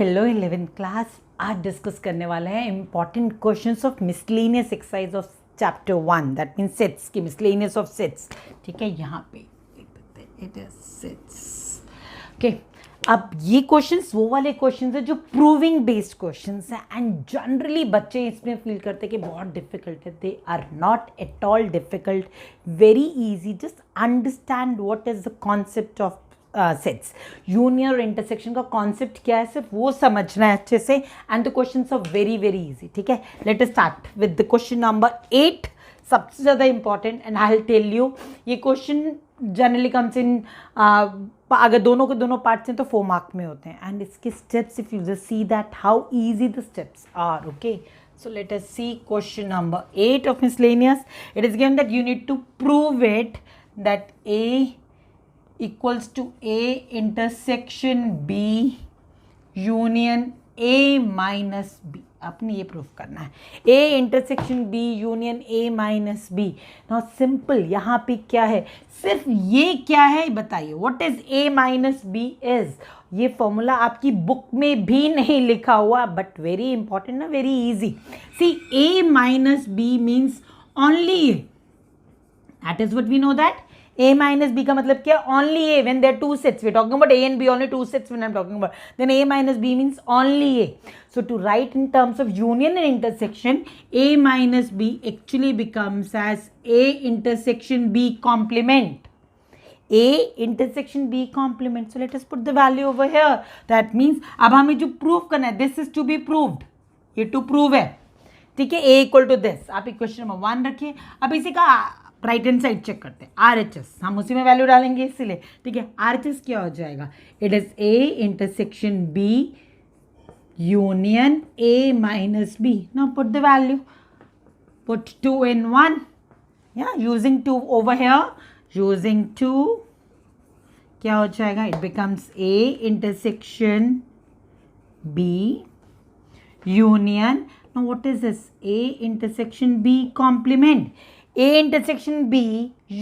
Hello 11th class. आज discuss करने वाले हैं important questions of miscellaneous exercise of chapter 1, that means sets की मिसलेनियस ऑफ सेट्स। ठीक है, यहाँ पे देख सकते हैं इट इज सेट्स। ओके, अब ये क्वेश्चंस वो वाले क्वेश्चंस है जो प्रूविंग बेस्ड क्वेश्चंस हैं एंड जनरली बच्चे इसमें फील करते हैं कि बहुत डिफिकल्ट है। They are not at all difficult, very easy. Just understand what is the concept of sets. Union और इंटरसेक्शन का कॉन्सेप्ट क्या है, सिर्फ वो समझना है अच्छे से and the questions are very very easy. ठीक है, let us start with the question number 8, सबसे ज़्यादा important. And I will tell you, ये क्वेश्चन जनरली कम्स इन, अगर दोनों के दोनों पार्ट्स हैं तो 4 मार्क में होते हैं। एंड इसके steps, if you just see that how easy the steps are. Okay, so let us see question number 8 of miscellaneous. It is given that you need to prove it that A equals to A intersection B union A minus B. आपने ये proof करना है, A intersection B union A minus B। Now simple, यहाँ पे क्या है, सिर्फ ये क्या है बताइए, what is A minus B is. ये फॉर्मूला आपकी बुक में भी नहीं लिखा हुआ, बट वेरी इंपॉर्टेंट ना, very easy. See, A minus B means only A, that is what we know that A minus B का मतलब क्या, only A when there are two sets. We're talking about A and B, only two sets when I'm talking about. Then A minus B means only A. So to write in terms of union and intersection, A minus B actually becomes as A intersection B complement. A intersection B complement. So let us put the value over here. That means अब हमें जो proof करना है, this is to be proved. ये to prove है, ठीक है। A equal to this, आप इक्वेशन नंबर 1 रखिए। अब इसी का राइट हैंड साइड चेक करते हैं, RHS हम उसी में वैल्यू डालेंगे इसीलिए। ठीक है, RHS क्या हो जाएगा, it is A intersection B union A minus B। Now put the value, put 2 in 1, या यूजिंग 2 ओवर हियर, यूजिंग 2 क्या हो जाएगा, it becomes A intersection B union, now what is this, A intersection B complement, A intersection B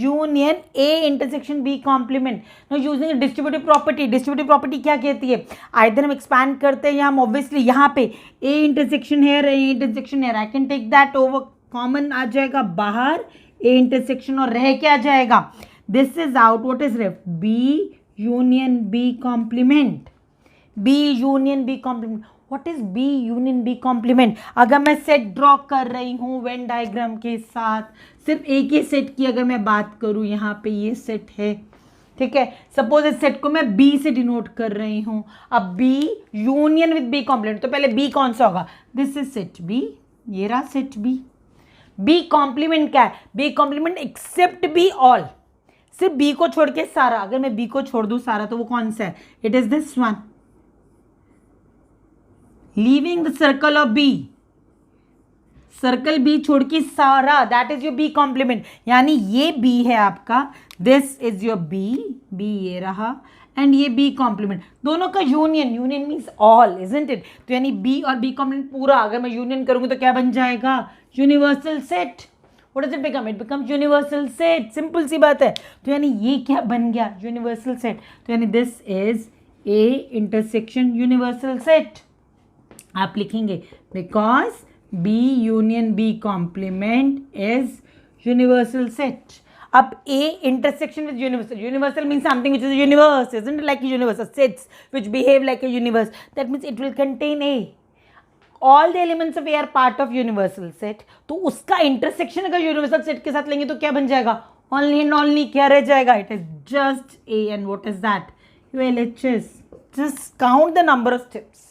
union A intersection B complement. Now using a distributive property, distributive property क्या कहती है, either हम expand करते हैं या हम obviously यहाँ पे A intersection here, A intersection here, I can take that over, common आ जाएगा बाहर, A intersection और रह क्या आ जाएगा, this is out, what is left, B union B complement, B union B complement. What is B union B complement? अगर मैं set draw कर रही हूँ वेन डायग्राम के साथ, सिर्फ एक ही सेट की अगर मैं बात करूँ, यहाँ पे ये सेट है, ठीक है। सपोज इस सेट को मैं B से डिनोट कर रही हूँ। अब B union with B complement, तो पहले B कौन सा होगा, दिस इज सेट B, ये रहा सेट B। B कॉम्प्लीमेंट क्या है, B complement except B all, सिर्फ B को छोड़ के सारा। अगर मैं B को छोड़ दूँ सारा तो वो कौन सा है, it is this one, leaving the circle of B, circle B छोड़ के सारा, that is your B complement. यानी ये B है आपका, दिस इज योर B ये रहा, एंड ये B कॉम्प्लीमेंट, दोनों का union, union means all, isn't it. तो यानी B और B कॉम्प्लीमेंट पूरा अगर मैं यूनियन करूंगी तो क्या बन जाएगा, universal set. What does it become, it becomes universal set, simple सी बात है। तो यानी ये क्या बन गया, यूनिवर्सल सेट। तो यानी this is A intersection universal set. आप लिखेंगे because B union B complement is universal set. अब A intersection with universal, universal means something which is a universe, isn't it, like a universe, sets which behave like a universe, that means it will contain A, all the elements of A are part of universal set। तो उसका intersection अगर universal set के साथ लेंगे तो क्या बन जाएगा, only and only क्या रह जाएगा, it is just A, and what is that, your LHS। just count the number of steps,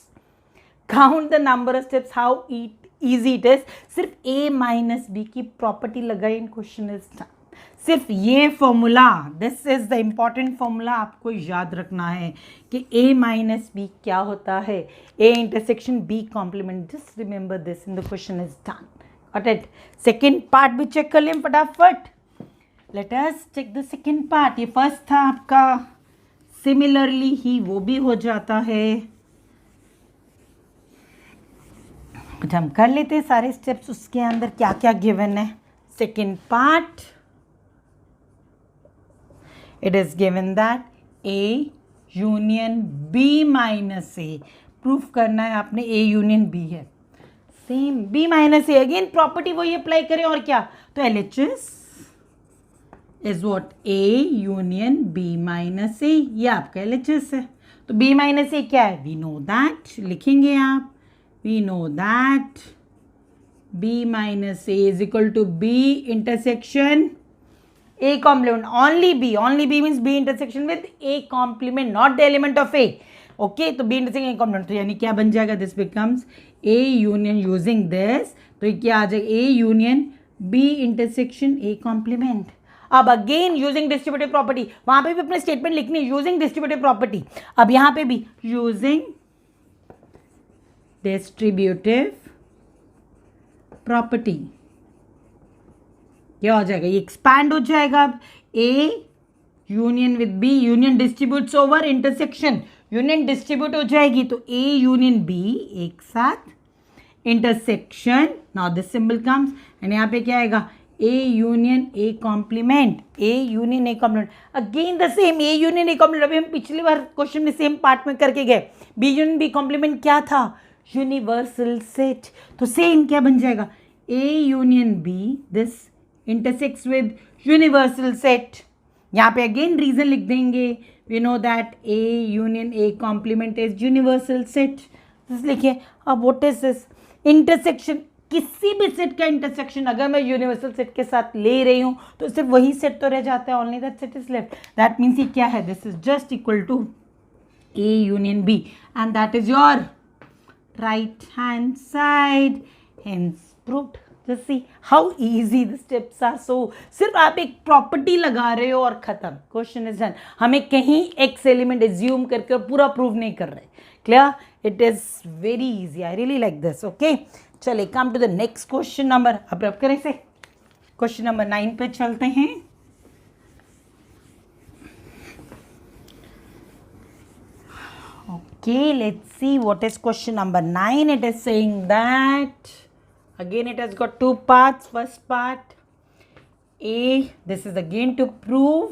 count the number of steps, how easy it is। सिर्फ A माइनस B की property लगाई इन question is done. सिर्फ ये formula, this is the important formula आपको याद रखना है कि A माइनस B क्या होता है, A intersection B complement. Just remember this in the question is done, got it. Second part भी चेक कर लें फटाफट, let us check the second part. ये फर्स्ट था आपका, सिमिलरली ही वो भी हो जाता है। कुछ हम कर लेते हैं सारे स्टेप्स, उसके अंदर क्या क्या गिवन है। Second part, it is given that A union B minus A proof करना है आपने A यूनियन B है, same B minus A, again property वही अप्लाई करें और क्या, तो LHS is what A union B minus A, ये आपका LHS है। तो B माइनस ए क्या है, वी नो दैट, लिखेंगे आप, we know that B minus A is equal to B intersection A complement, only B means B intersection with A complement, not the element of A, okay, तो B intersection A complement, तो यानी क्या बन जाएगा, this becomes A union using this, तो ये क्या आ जाएगा, A union B intersection A complement। अब अगेन यूजिंग डिस्ट्रीब्यूटिव प्रॉपर्टी, वहां पे भी अपने स्टेटमेंट लिखनी है यूजिंग डिस्ट्रीब्यूटिव प्रॉपर्टी, अब यहां पे भी यूजिंग डिस्ट्रीब्यूटिव प्रॉपर्टी क्या हो जाएगा, ये एक्सपैंड हो जाएगा। अब A union with B, union distributes over intersection, union distribute हो जाएगी, तो ए यूनियन बी एक साथ intersection, now this symbol comes and यहाँ पे क्या आएगा, A union A complement, A union A complement, again the same A union A complement. अभी हम पिछली बार क्वेश्चन में सेम पार्ट में करके गए, बी यूनियन बी कॉम्प्लीमेंट क्या था, यूनिवर्सल सेट, तो सेम क्या बन जाएगा, A union B this intersects with universal set. यहाँ पे अगेन रीजन लिख देंगे, we know that A union A complement is universal set, लिखिए। अब व्हाट इज दिस, इंटरसेक्शन, किसी भी सेट का इंटरसेक्शन अगर मैं यूनिवर्सल सेट के साथ ले रही हूँ तो सिर्फ वही सेट तो रह जाता है, only that set is left, that means ये क्या है, this is just equal to A union B and that is your right hand side, hence proved। Just see how easy the steps are, so सिर्फ आप एक property लगा रहे हो और खत्म, क्वेश्चन इज डन। हमें कहीं एक्स एलिमेंट एज्यूम करके पूरा प्रूव नहीं कर रहे, clear, it is very easy, I really like this, okay. चलिए come to the next question number, अब करें से क्वेश्चन नंबर 9 पे चलते हैं। Okay, let's see what is question number 9. It is saying that, again it has got two parts. First part, A, this is again to prove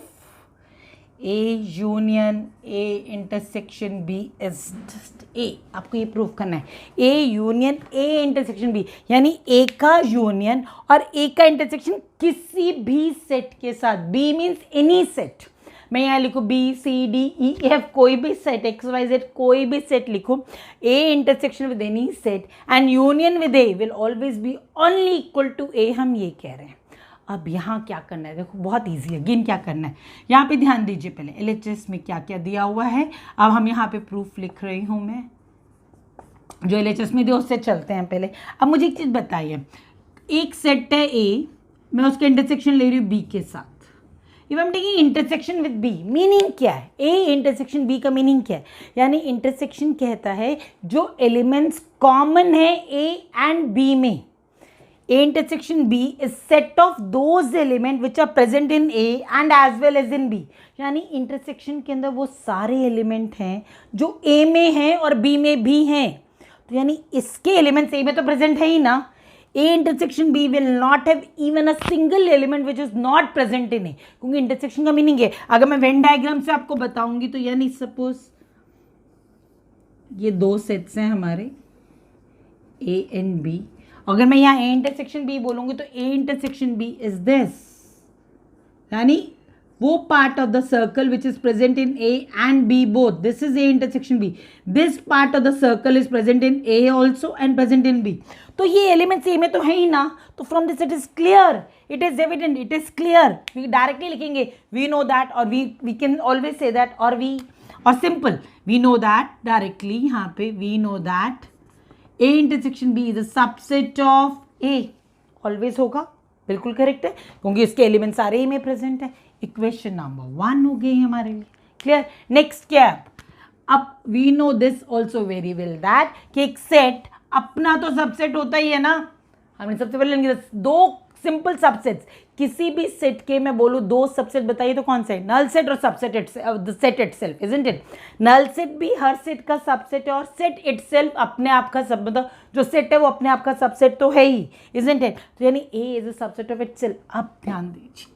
A union A intersection B is just A, आपको ये prove करना है। A union A intersection B, यानी A का union और A का intersection किसी भी सेट के साथ, B means any set, मैं यहाँ लिखूँ B C D E F, कोई भी सेट, एक्स वाई जेड कोई भी सेट लिखूँ, A intersection with any set and union with A will always be only equal to A, हम ये कह रहे हैं। अब यहाँ क्या करना है, देखो बहुत इजी है, अगेन क्या करना है, यहाँ पे ध्यान दीजिए, पहले एलएचएस में क्या क्या दिया हुआ है, अब हम यहाँ पे प्रूफ लिख रही हूँ मैं, जो एलएचएस में दिया उससे चलते हैं पहले। अब मुझे एक चीज़ बताइए, एक सेट है ए, मैं उसके इंटरसेक्शन ले रही हूँ बी के साथ, if I am taking intersection with B, meaning क्या है, ए इंटरसेक्शन बी का मीनिंग क्या है, यानी इंटरसेक्शन कहता है जो एलिमेंट्स कॉमन है ए एंड बी में, A intersection B is set of those element which are present in A and as well as in B, यानी इंटरसेक्शन के अंदर वो सारे एलिमेंट हैं जो ए में हैं और बी में भी हैं, तो यानी इसके एलिमेंट्स ए में तो प्रेजेंट है ही ना, A intersection B will not have even a single element which is not present in A, क्योंकि इंटरसेक्शन का मीनिंग है, अगर मैं वेन डायग्राम से आपको बताऊंगी तो यानी सपोज ये दो सेट्स हैं हमारे A एंड B, अगर मैं यहाँ A इंटरसेक्शन B बोलूंगी तो A intersection B is this, यानी वो part of the circle which is present in A and B both, this is A intersection B, this part of the circle is present in A also and present in B, तो ये elements ए में तो है ही ना, तो from this it is clear, it is evident, it is clear, we directly लिखेंगे we know that, और we can always say that, और simple we know that directly, यहाँ पे we know that A intersection B is a subset of A, always होगा, बिल्कुल correct है, क्योंकि इसके एलिमेंट सारे ए में प्रेजेंट है। इक्वेशन नंबर 1 हो गई हमारे लिए, क्लियर। नेक्स्ट क्या, अब we know this also very well that कि एक सेट अपना तो सबसेट होता ही है ना, हमने सबसे पहले लेंगे दो सिंपल सबसेट्स, किसी भी सेट के मैं बोलूँ दो सबसेट बताइए तो कौन से, नल सेट और subset set itself, isn't it, null set भी हर सेट का सबसेट है और सेट इटसेल्फ अपने आप का सब, मतलब जो सेट है वो अपने आप का सबसेट तो है ही, इजंट इट, तो यानी A is a subset of itself. अब ध्यान दीजिए,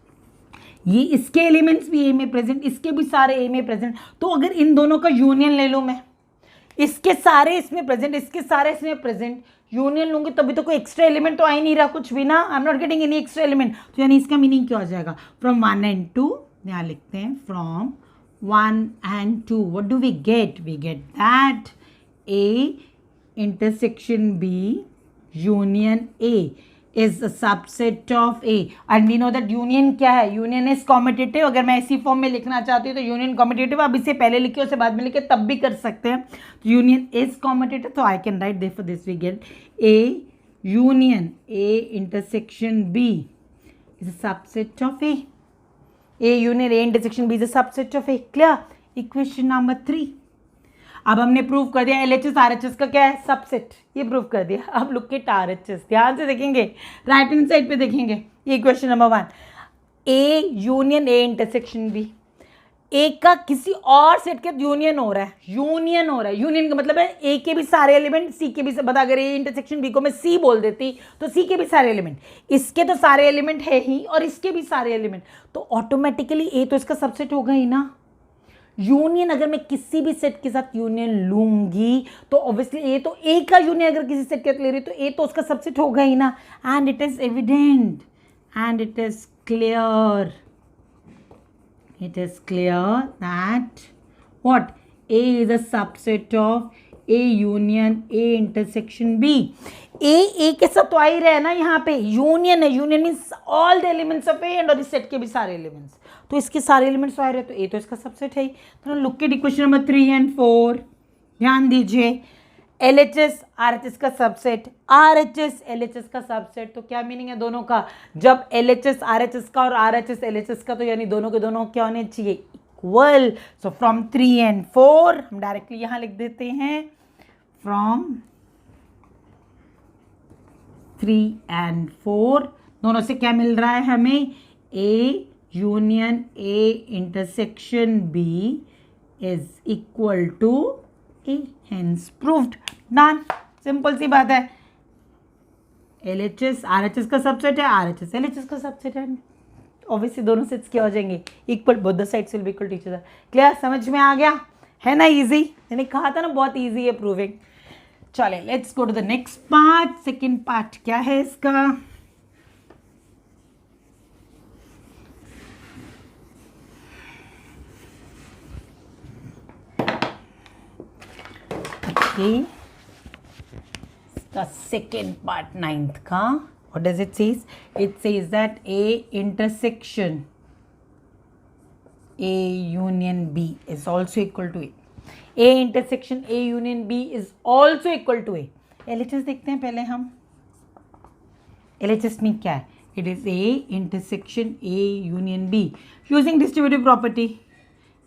ये इसके एलिमेंट्स भी ए में प्रेजेंट, इसके भी सारे ए में प्रेजेंट, तो अगर इन दोनों का यूनियन ले लूँ मैं, इसके सारे इसमें प्रेजेंट, इसके सारे इसमें प्रेजेंट, यूनियन लूंगी तभी तो कोई एक्स्ट्रा एलिमेंट तो आ ही नहीं रहा कुछ भी ना, I am not getting any extra element. तो यानी इसका मीनिंग क्या हो जाएगा, फ्रॉम 1 and 2, यहाँ लिखते हैं from 1 and 2, what do we get that A intersection B union A is a subset of A, and we know that union क्या है, union is commutative। अगर मैं इसी फॉर्म में लिखना चाहती हूँ तो union commutative, अब इसे पहले लिखे उसे बाद में लिखे तब भी कर सकते हैं। तो union is commutative, तो I can write therefore this we get A union A intersection B is a subset of A. A union A intersection B is a subset of A. Clear? Equation number 3। अब हमने prove कर दिया LHS RHS का क्या है, subset, ये prove कर दिया। अब लुक एट RHS, ध्यान से देखेंगे, राइट हैंड साइड पे देखेंगे। ये question number 1, A union A intersection B, A का किसी और सेट के यूनियन हो रहा है, यूनियन का मतलब है A के भी सारे एलिमेंट C के भी, बता अगर A इंटरसेक्शन B को मैं C बोल देती तो C के भी सारे एलिमेंट, इसके तो सारे एलिमेंट है ही और इसके भी सारे एलिमेंट, तो ऑटोमेटिकली A तो इसका सबसेट होगा ही ना। यूनियन अगर मैं किसी भी सेट के साथ यूनियन लूंगी तो ऑब्वियसली ए तो ए का यूनियन अगर किसी सेट के साथ ले रही तो ए तो उसका सबसेट होगा ही ना। And it is evident and it is clear that what A is a subset of A union A intersection B. A के साथ तो आ ही रहे ना, यहाँ पे यूनियन है, union means all the elements of A and और इस सेट के भी सारे एलिमेंट्स, तो इसके सारे एलिमेंट्स आ रहे तो ए तो इसका सबसेट है ही। तो look at equation number 3 and 4, ध्यान दीजिए, LHS RHS का सबसेट, RHS LHS का सबसेट, तो क्या मीनिंग है दोनों का, जब LHS RHS का और RHS LHS का, तो यानी दोनों के दोनों क्या होने चाहिए, इक्वल। सो फ्रॉम 3 and 4 हम डायरेक्टली यहाँ लिख देते हैं, फ्रॉम 3 and 4 दोनों से क्या मिल रहा है हमें, A union A intersection B is equal to A, hence proved, done, simple सी बात है। LHS RHS का सबसेट है, RHS LHS का सबसेट है, ऑब्वियसली दोनों सेट्स क्या हो जाएंगे, equal, both the sides will be equal to each other. Clear, समझ में आ गया है ना, इजी, मैंने कहा था ना बहुत इजी है प्रूविंग। चले let's go to the next part, second part क्या है इसका, the second part 9th का, what does it says, it says that A intersection A union B is also equal to A intersection A union B is also equal to A। LHS देखते हैं पहले हम, LHS में क्या है, it is A intersection A union B using distributive property,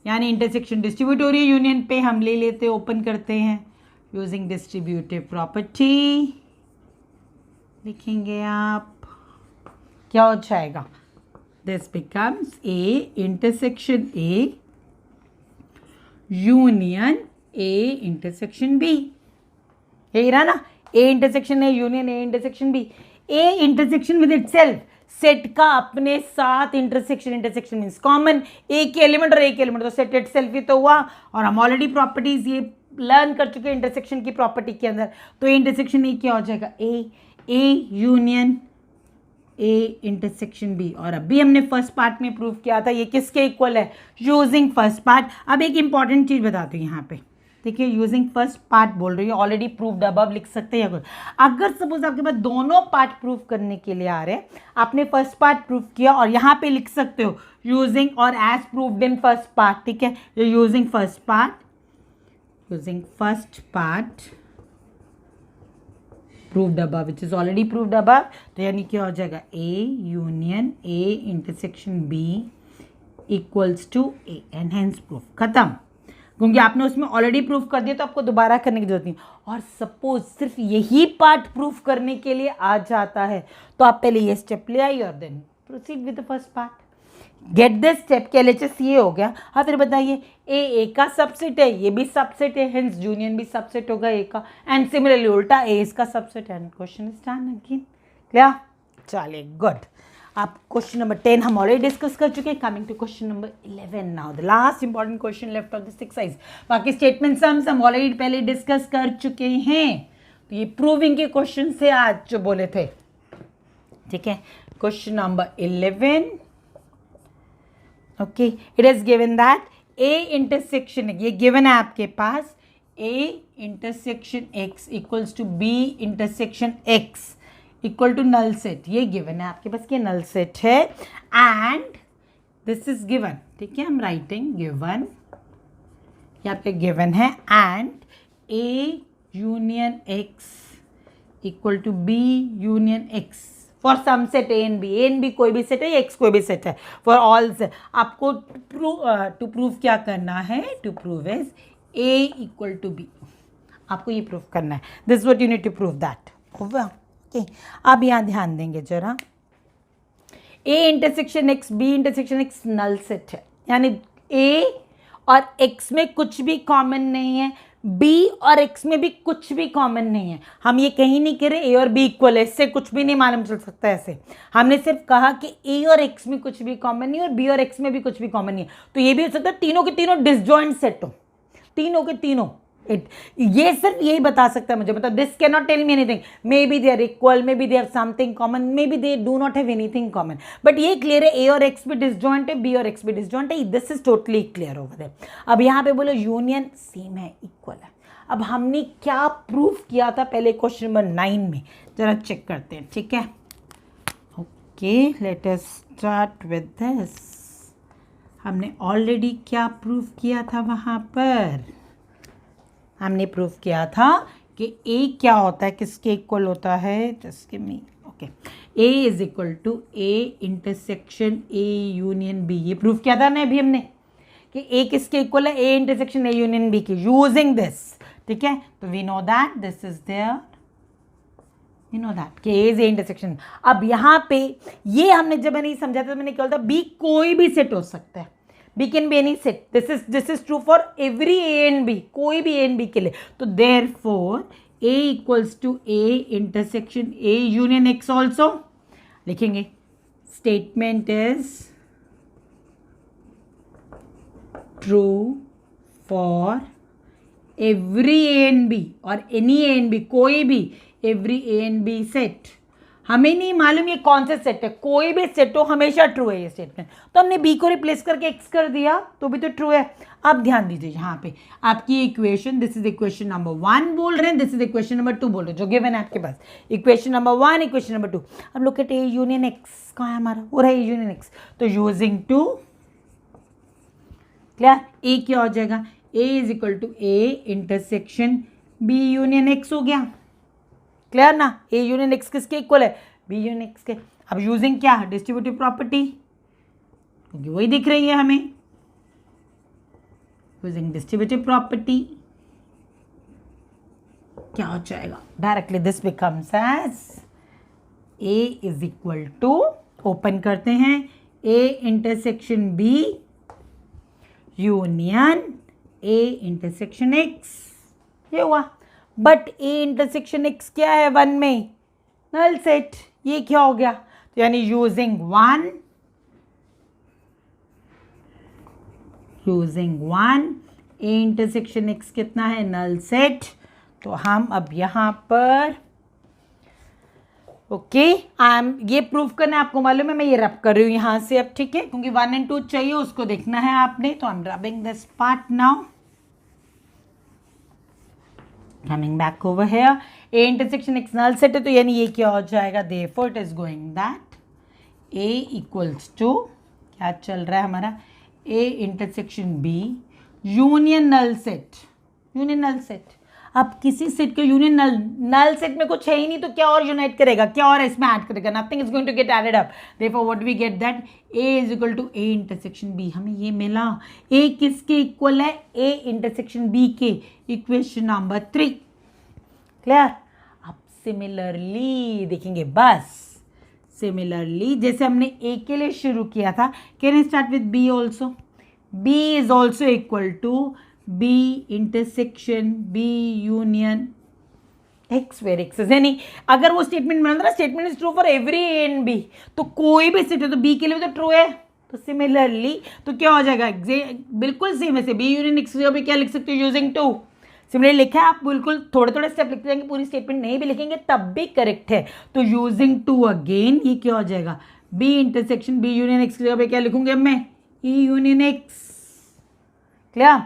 यानी intersection distribute हो रही है यूनियन पे, हम ले लेते ओपन करते हैं यूजिंग डिस्ट्रीब्यूटिव प्रॉपर्टी, लिखेंगे आप, क्या हो जाएगा, this becomes A intersection A union A intersection B, यही रहा ना, A intersection A union A intersection B, A intersection with itself, set का अपने साथ इंटरसेक्शन, इंटरसेक्शन मीन्स कॉमन, एक एलिमेंट और एक एलिमेंट, तो सेट इटसेल्फ ही तो हुआ, और हम ऑलरेडी प्रॉपर्टीज ये लर्न कर चुके हैं इंटरसेक्शन की प्रॉपर्टी के अंदर, तो इंटरसेक्शन ए क्या हो जाएगा, A union A intersection B, और अभी हमने फर्स्ट पार्ट में प्रूव किया था ये किसके इक्वल है, यूजिंग फर्स्ट पार्ट। अब एक इंपॉर्टेंट चीज बताती हूँ यहाँ पे, देखिए यूजिंग फर्स्ट पार्ट बोल रही है, ऑलरेडी प्रूव्ड अबव लिख सकते हैं। अगर सपोज आपके पास दोनों पार्ट प्रूव करने के लिए आ रहे हैं, आपने फर्स्ट पार्ट प्रूव किया और यहाँ पे लिख सकते हो यूजिंग और as proved in first part, ठीक है, using first part proved above which is already proved above, तो यानी क्या हो जाएगा, A union A intersection B equals to A, and hence proof, खत्म, क्योंकि आपने उसमें ऑलरेडी प्रूफ कर दिया तो आपको दोबारा करने की जरूरत नहीं। और सपोज सिर्फ यही पार्ट प्रूफ करने के लिए आ जाता है तो आप पहले ये स्टेप ले आइए और then proceed with the first part, get this step के LHS ये हो गया। हाँ फिर बताइए, ए का सबसेट है, ये भी सबसेट है, हेंस यूनियन भी सबसेट होगा ए का, एंड सिमिलरली उल्टा ए इसका सबसेट है, क्वेश्चन इज डन अगेन। क्या, चलिए गुड। आप क्वेश्चन नंबर 10 हम ऑलरेडी डिस्कस कर चुके हैं. Coming to question number 11 now, the last important question left of this exercise. बाकी स्टेटमेंट सम्स हम ऑलरेडी पहले डिस्कस कर चुके हैं. तो ये प्रूविंग के क्वेश्चन से आज जो बोले थे. ठीक है, question number 11. Okay, it is given that A intersection, ये गिवन है आपके पास, A intersection X equals to B intersection X equal to null set. ये गिवन है आपके पास, ये नल सेट है. And this is given. ठीक है, हम राइटिंग गिवन, यहाँ पे गिवन है. And A union X equal to B union X for some set A and B. A and B कोई भी सेट है, एक्स कोई भी सेट है, फॉर ऑल सेट. आपको टू प्रूव क्या करना है? To prove is A equal to B. आपको ये प्रूव करना है. This what you need to prove that. Okay, अब यहाँ ध्यान देंगे जरा. A intersection X B intersection X null set है, यानी ए और एक्स में कुछ भी कॉमन नहीं है, बी और एक्स में भी कुछ भी कॉमन नहीं है. हम ये कहीं नहीं कह रहे ए और बी इक्वल है, इससे कुछ भी नहीं मालूम चल सकता है ऐसे. हमने सिर्फ कहा कि ए और एक्स में कुछ भी कॉमन नहीं है और बी और एक्स में भी कुछ भी कॉमन नहीं है. तो ये भी हो सकता है तीनों के तीनों डिसजॉइंट सेट हो, तीनों के तीनों. ये सिर्फ यही बता सकता है मुझे, मतलब this can not tell me anything. Maybe they are equal, maybe they have something common, maybe they do not have anything common. But ये क्लियर है ए और एक्स भी डिसजॉइंट है, बी और x भी disjoint है. This is totally clear over there. अब यहाँ पे बोलो यूनियन सेम है, इक्वल है. अब हमने क्या प्रूफ किया था पहले क्वेश्चन नंबर 9 में, जरा चेक करते हैं. ठीक है, okay, late us start with this. हमने ऑलरेडी क्या प्रूफ किया था वहाँ पर? हमने प्रूफ किया था कि ए क्या होता है, किसके इक्वल होता है. Just give me. Okay, A is equal to A intersection A union B. ये प्रूफ किया था ना अभी हमने कि ए किसके इक्वल है, A intersection A union B के, यूजिंग दिस. ठीक है, तो we know that this is there, we know that कि ए इज ए इंटरसेक्शन. अब यहाँ पे ये हमने जब मैंने समझा था, मैंने क्या बोला था, बी कोई भी सेट हो सकता है. B can be any set. This is true for every A and B. कोई भी A and B के लिए. तो therefore A equals to A intersection A union X also. लिखेंगे. Statement is true for every A and B और any A and B, कोई भी every A and B set. हमें नहीं मालूम ये कौन से सेट है, कोई भी सेट हो हमेशा ट्रू है ये स्टेटमेंट. तो हमने बी को रिप्लेस करके एक्स कर दिया तो भी तो ट्रू है. अब ध्यान दीजिए यहाँ पे आपकी equation, this is equation number 1 बोल रहे हैं, दिस इज इक्वेशन नंबर 2 बोल रहे हैं, जो गिवन है आपके पास. Equation number 1, equation number 2. अब look at A union X. कहाँ है हमारा? वो रहा ए यूनियन एक्स. तो यूजिंग टू, क्लियर, ए क्या हो जाएगा, A is equal to A intersection B union X हो गया. क्लियर ना? ए यूनियन एक्स किसके इक्वल है, बी यूनियन एक्स के. अब यूजिंग क्या, डिस्ट्रीब्यूटिव प्रॉपर्टी, क्योंकि वही दिख रही है हमें. यूजिंग डिस्ट्रीब्यूटिव प्रॉपर्टी क्या हो जाएगा, directly this becomes as A is equal to, open करते हैं, A intersection B union A intersection X. ये हुआ. बट ए इंटरसेक्शन एक्स क्या है 1 में, नल सेट. ये क्या हो गया, तो यानी यूजिंग 1 ए इंटरसेक्शन एक्स कितना है, नल सेट. तो हम अब यहाँ पर ओके, ये प्रूफ करना है, आपको मालूम है मैं ये रब कर रही हूँ यहाँ से अब. ठीक है, क्योंकि 1 and 2 चाहिए, उसको देखना है आपने. तो I am rubbing this part now. Coming back over here, A intersection X null set है, तो यानी ये क्या हो जाएगा, therefore it is going that A equals to, क्या चल रहा है हमारा, A intersection B union null set. Union null set. अब किसी सेट के यूनियन नल सेट में कुछ है ही नहीं, तो क्या और यूनाइट करेगा, क्या और इसमें ऐड करेगा, nothing is going to get added up. Therefore what we get that A is equal to A intersection B. हमें ये मिला. A किसके इक्वल है, A इंटरसेक्शन B के. Equation number 3. क्लियर. अब सिमिलरली देखेंगे, बस सिमिलरली जैसे हमने A के लिए शुरू किया था, can start with B also. B is also equal to B intersection B union X where X is, यानी अगर वो स्टेटमेंट बना था, statement is true for every A and B, तो कोई भी स्टेटमेंट तो बी के लिए भी तो ट्रू है, तो सिमिलरली तो क्या हो जाएगा, बिल्कुल सेम ऐसे बी यूनियन एक्स पे क्या लिख सकते हो, यूजिंग टू। सिमिलरली लिखा है, आप बिल्कुल थोड़े थोड़े स्टेप लिखते जाएंगे, पूरी स्टेटमेंट नहीं भी लिखेंगे तब भी करेक्ट है। तो यूजिंग टू अगेन ये क्या हो जाएगा, B intersection B union X की जगह पे क्या लिखूंगे मैं, E union X. Clear,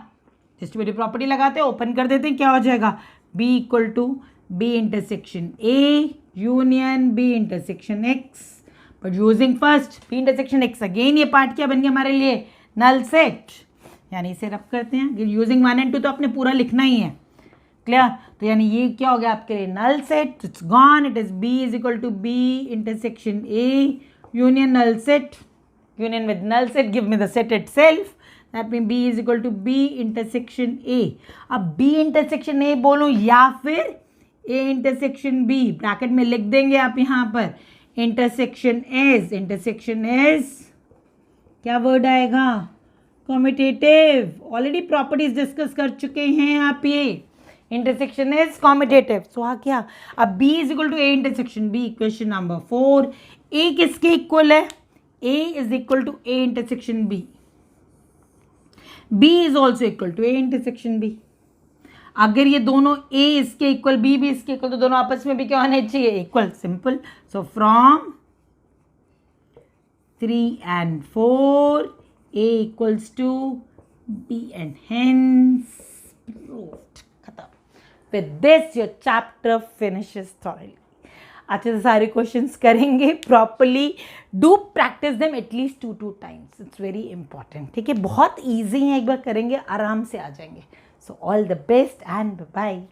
distributive property लगाते हैं, ओपन कर देते हैं, क्या हो जाएगा, B equal to B intersection A union B intersection X, but using first B intersection X. Again ये पार्ट क्या बन गया हमारे लिए, नल सेट, यानी इसे रब करते हैं, यूजिंग 1 and 2 तो आपने पूरा लिखना ही है। क्लियर, तो यानी ये क्या हो गया आपके लिए, null set, it's gone, it is B is equal to B intersection A union null set, union with null set give me the set itself, that means b is equal to b intersection a। अब b intersection a बोलो या फिर a intersection b, bracket में लिख देंगे आप यहाँ पर intersection is क्या वर्ड आएगा, कॉम्यूटेटिव, ऑलरेडी प्रॉपर्टीज डिस्कस कर चुके हैं आप, ये इंटरसेक्शन इज कॉम्यूटेटिव। सो हाँ क्या, अब b is equal to a intersection b, question number 4, a किसके इक्वल है, a is equal to a intersection b, b is also equal to a intersection b। अगर ये दोनों a इसके इक्वल b भी इसके इक्वल, तो दोनों आपस में भी क्या होने चाहिए, equal, simple. So from 3 and 4 a equals to b and hence proved, खत्म। With this your chapter finishes thoroughly। अच्छे से सारे क्वेश्चंस करेंगे properly, do practice them at least 2 times, it's very important. ठीक है, बहुत ईजी है, एक बार करेंगे आराम से आ जाएंगे। So all the best and bye.